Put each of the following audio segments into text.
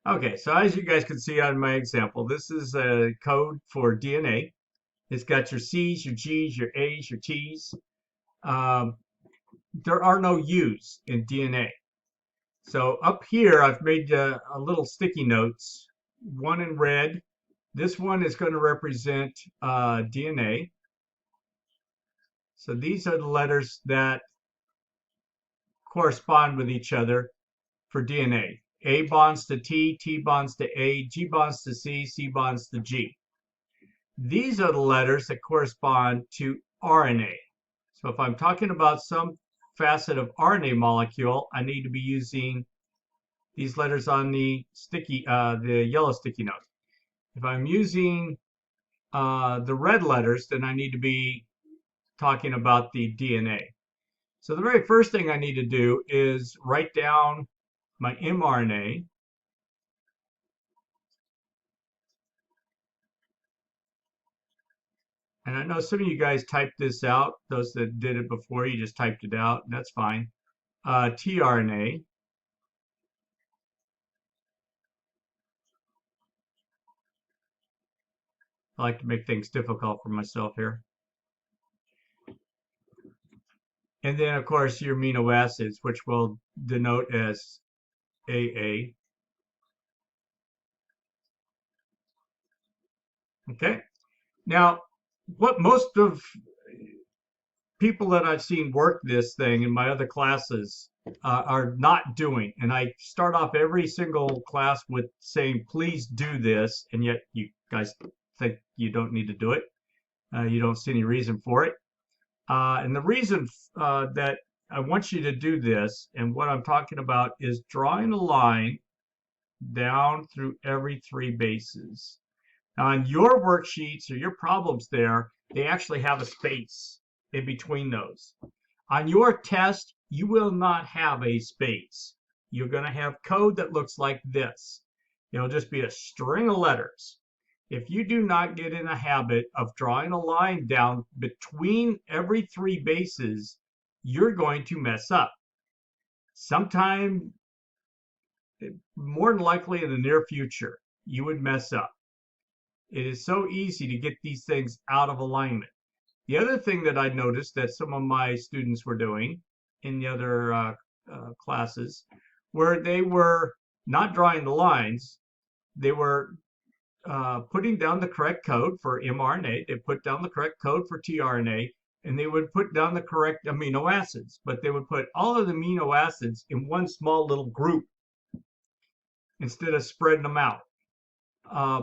Okay, so as you guys can see on my example, this is a code for DNA. It's got your C's, your G's, your A's, your T's. Um, there are no U's in DNA. So up here, I've made a little sticky notes, one in red. This one is going to represent DNA. So these are the letters that correspond with each other for DNA. A bonds to T, T bonds to A, G bonds to C, C bonds to G. These are the letters that correspond to RNA. So if I'm talking about some facet of RNA molecule, I need to be using these letters on the yellow sticky note. If I'm using the red letters, then I need to be talking about the DNA. So the very first thing I need to do is write down my mRNA. And I know some of you guys typed this out. Those that did it before, you just typed it out. And that's fine. tRNA. I like to make things difficult for myself here. And then, of course, your amino acids, which we'll denote as AA. Okay. Now, what most of people that I've seen work this thing in my other classes are not doing, and I start off every single class with saying, please do this, and yet you guys think you don't need to do it. You don't see any reason for it. And the reason that I want you to do this, and what I'm talking about, is drawing a line down through every three bases. Now, on your worksheets or your problems there, they actually have a space in between those. On your test, you will not have a space. You're going to have code that looks like this. It'll just be a string of letters. If you do not get in a habit of drawing a line down between every three bases, you're going to mess up. Sometime, more than likely in the near future, you would mess up. It is so easy to get these things out of alignment. The other thing that I noticed that some of my students were doing in the other classes, where they were not drawing the lines, they were putting down the correct code for mRNA, they put down the correct code for tRNA, and they would put down the correct amino acids, but they would put all of the amino acids in one small little group instead of spreading them out. Uh,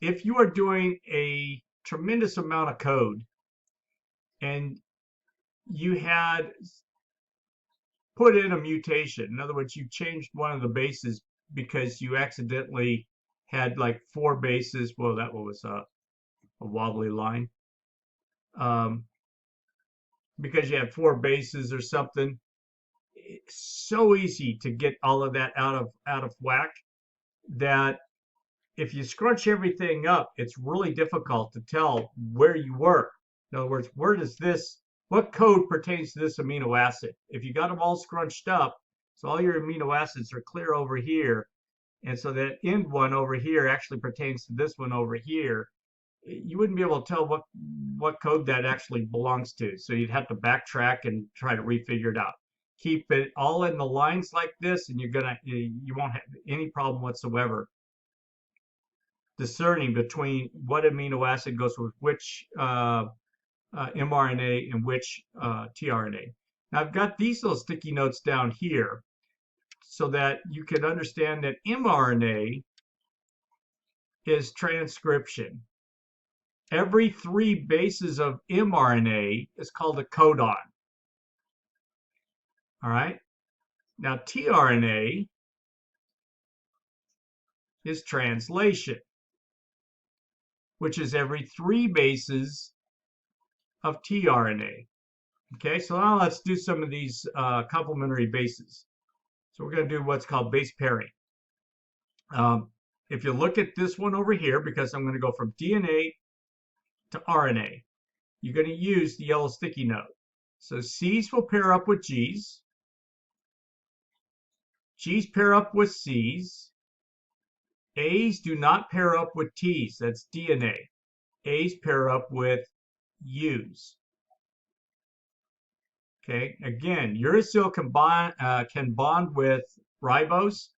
if you are doing a tremendous amount of code and you had put in a mutation, in other words, you changed one of the bases because you accidentally had like four bases. Well, that was a wobbly line. Because you had four bases or something. It's so easy to get all of that out of whack that if you scrunch everything up, it's really difficult to tell where you were. In other words, what code pertains to this amino acid? If you got them all scrunched up, so all your amino acids are clear over here, and so that end one over here actually pertains to this one over here, you wouldn't be able to tell what code that actually belongs to. So you'd have to backtrack and try to refigure it out. Keep it all in the lines like this, and you won't have any problem whatsoever discerning between what amino acid goes with which mRNA and which tRNA. Now I've got these little sticky notes down here so that you can understand that mRNA is transcription. Every three bases of mRNA is called a codon. All right. Now tRNA is translation, which is every three bases of tRNA. Okay, so now let's do some of these complementary bases. So we're going to do what's called base pairing. If you look at this one over here, because I'm going to go from DNA to RNA, you're going to use the yellow sticky note. So C's will pair up with G's. G's pair up with C's. A's do not pair up with T's. That's DNA. A's pair up with U's. Okay, again, uracil can bond with ribose,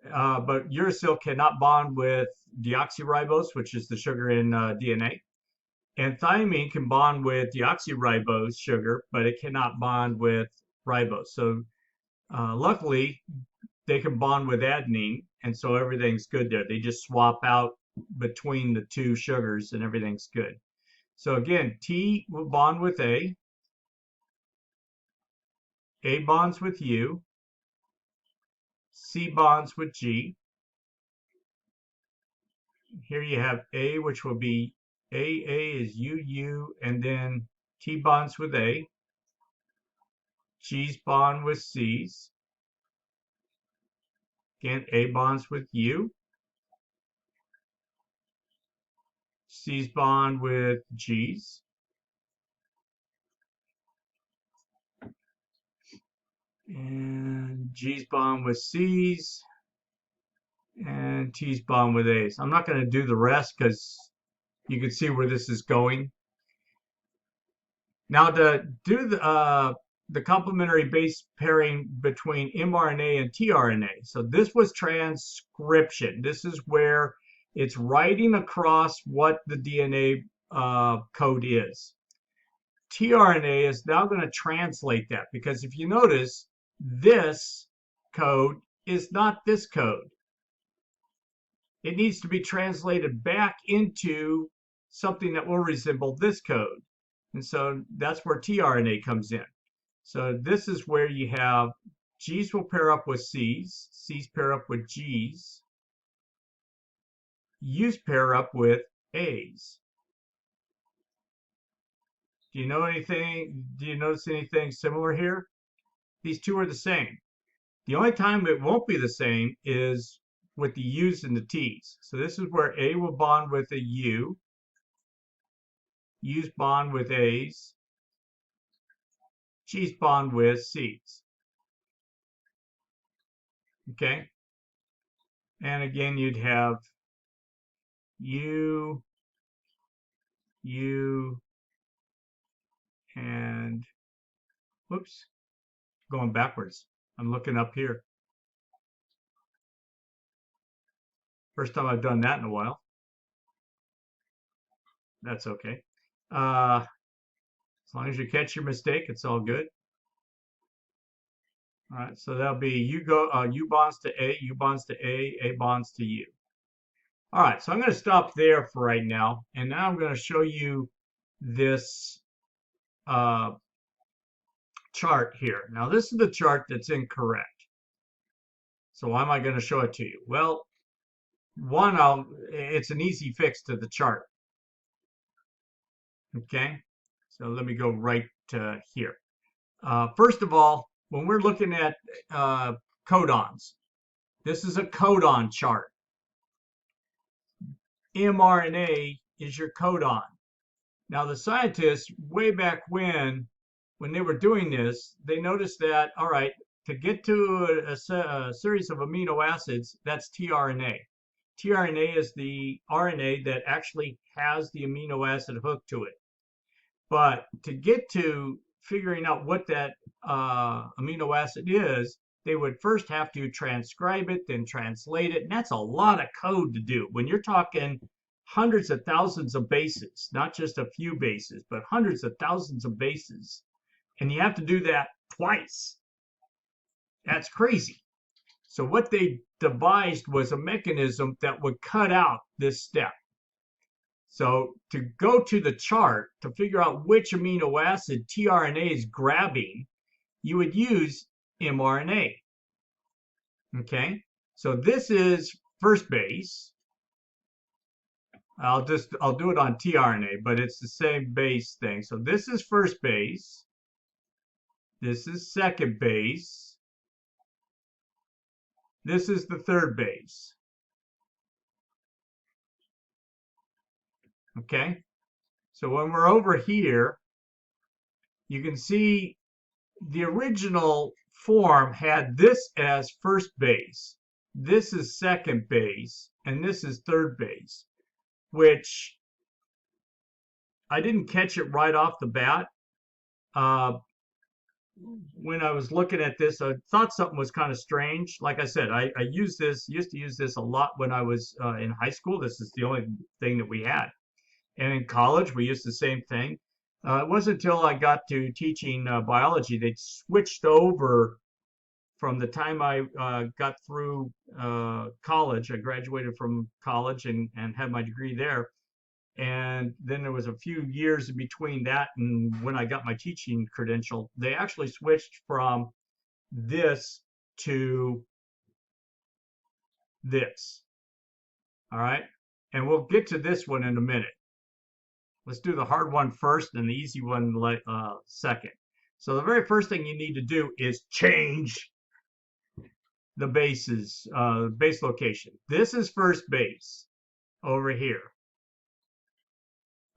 but uracil cannot bond with deoxyribose, which is the sugar in DNA. And thymine can bond with deoxyribose sugar, but it cannot bond with ribose. So luckily, they can bond with adenine, and so everything's good there. They just swap out between the two sugars, and everything's good. So again, T will bond with A bonds with U, C bonds with G. Here you have A, which will be A is U, and then T bonds with A. G's bond with C's. Again, A bonds with U. C's bond with G's. And G's bond with C's. And T's bond with A's. I'm not going to do the rest because you can see where this is going. Now to do the complementary base pairing between mRNA and tRNA. So this was transcription. This is where it's writing across what the DNA code is. tRNA is now going to translate that, because if you notice, this code is not this code. It needs to be translated back into something that will resemble this code. And so that's where tRNA comes in. So this is where you have G's will pair up with C's, C's pair up with G's, U's pair up with A's. Do you know anything? Do you notice anything similar here? These two are the same. The only time it won't be the same is with the U's and the T's. So this is where A will bond with a U, U's bond with A's, G's bond with C's. Okay? And again, you'd have U, and whoops, going backwards. I'm looking up here. First time I've done that in a while. That's okay. As long as you catch your mistake, it's all good. All right, so that'll be U bonds to A, U bonds to A bonds to U. All right, so I'm going to stop there for right now, and now I'm going to show you this chart here. Now this is the chart that's incorrect. So why am I going to show it to you? Well, one, it's an easy fix to the chart. Okay, so let me go right to here. First of all, when we're looking at codons, this is a codon chart. mRNA is your codon. Now the scientists way back when they were doing this, they noticed that, all right, to get to a series of amino acids, that's tRNA. tRNA is the RNA that actually has the amino acid hooked to it. But to get to figuring out what that amino acid is, they would first have to transcribe it, then translate it. And that's a lot of code to do. When you're talking hundreds of thousands of bases, not just a few bases, but hundreds of thousands of bases. And you have to do that twice. That's crazy. So what they devised was a mechanism that would cut out this step. So to go to the chart to figure out which amino acid tRNA is grabbing, you would use mRNA. Okay, so this is first base. I'll do it on tRNA, but it's the same base thing. So this is first base. This is second base. This is the third base. Okay, so when we're over here, you can see the original form had this as first base. this is second base, and this is third base, which I didn't catch it right off the bat. When I was looking at this, I thought something was kind of strange. Like I said, I used to use this a lot when I was in high school. This is the only thing that we had. And in college, we used the same thing. It wasn't until I got to teaching biology, they switched over from the time I got through college. I graduated from college and had my degree there. And then there was a few years in between that and when I got my teaching credential. They actually switched from this to this. All right. And we'll get to this one in a minute. Let's do the hard one first and the easy one second. So the very first thing you need to do is change the bases, base location. This is first base over here.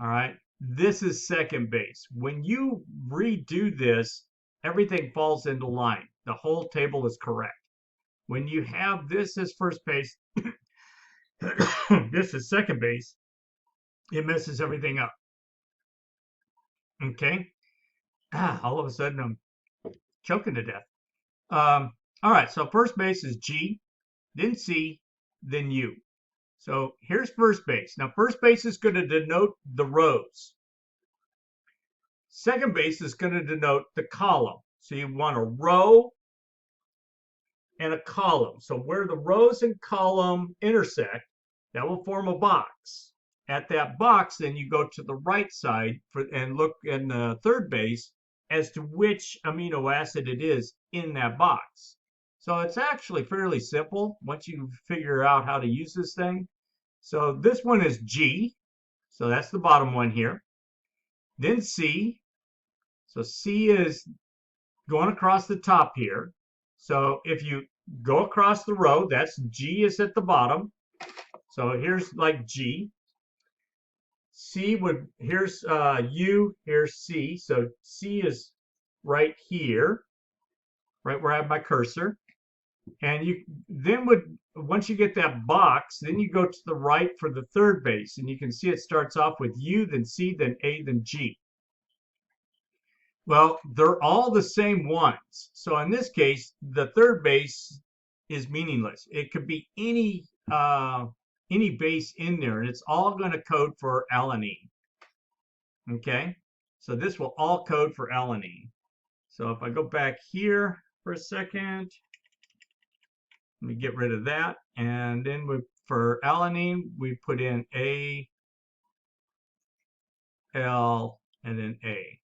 All right, this is second base. When you redo this, everything falls into line. The whole table is correct. When you have this as first base, this is second base, it messes everything up. Okay? All of a sudden I'm choking to death. All right, so first base is G, then C, then U. So here's first base. Now first base is going to denote the rows. Second base is going to denote the column. So you want a row and a column. So where the rows and column intersect, that will form a box. At that box, then you go to the right side and look in the third base as to which amino acid it is in that box. So it's actually fairly simple once you figure out how to use this thing. So this one is G. So that's the bottom one here. Then C. So C is going across the top here. So if you go across the row, that's G is at the bottom. So here's like G. C would, here's U, here's C. So C is right here, right where I have my cursor. And you then would, once you get that box, then you go to the right for the third base. And you can see it starts off with U, then C, then A, then G. Well, they're all the same ones. So in this case, the third base is meaningless. It could be any base in there, and it's all going to code for alanine. Okay, so this will all code for alanine. So if I go back here for a second, let me get rid of that. And then for alanine, we put in A, L, and then A.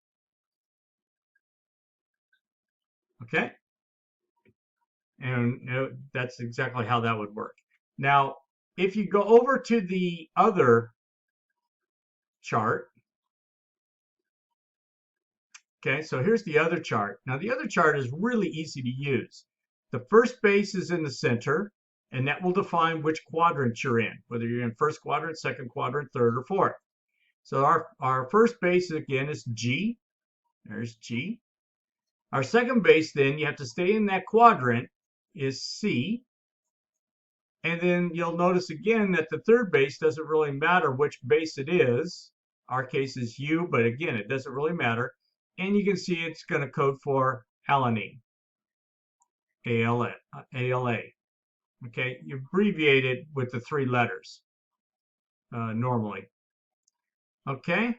Okay? And that's exactly how that would work. Now, if you go over to the other chart, okay, so here's the other chart. Now, the other chart is really easy to use. The first base is in the center, and that will define which quadrant you're in, whether you're in first quadrant, second quadrant, third, or fourth. So our first base, again, is G. There's G. Our second base, then, you have to stay in that quadrant, is C. And then you'll notice again that the third base doesn't really matter which base it is. Our case is U, but again, it doesn't really matter. And you can see it's going to code for alanine, ALA. Okay, you abbreviate it with the 3 letters normally. Okay,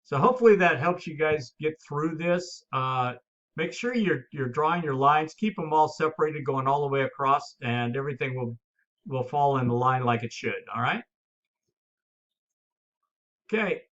so hopefully that helps you guys get through this. Make sure you're drawing your lines. Keep them all separated, going all the way across, and everything will fall in the line like it should. All right. Okay.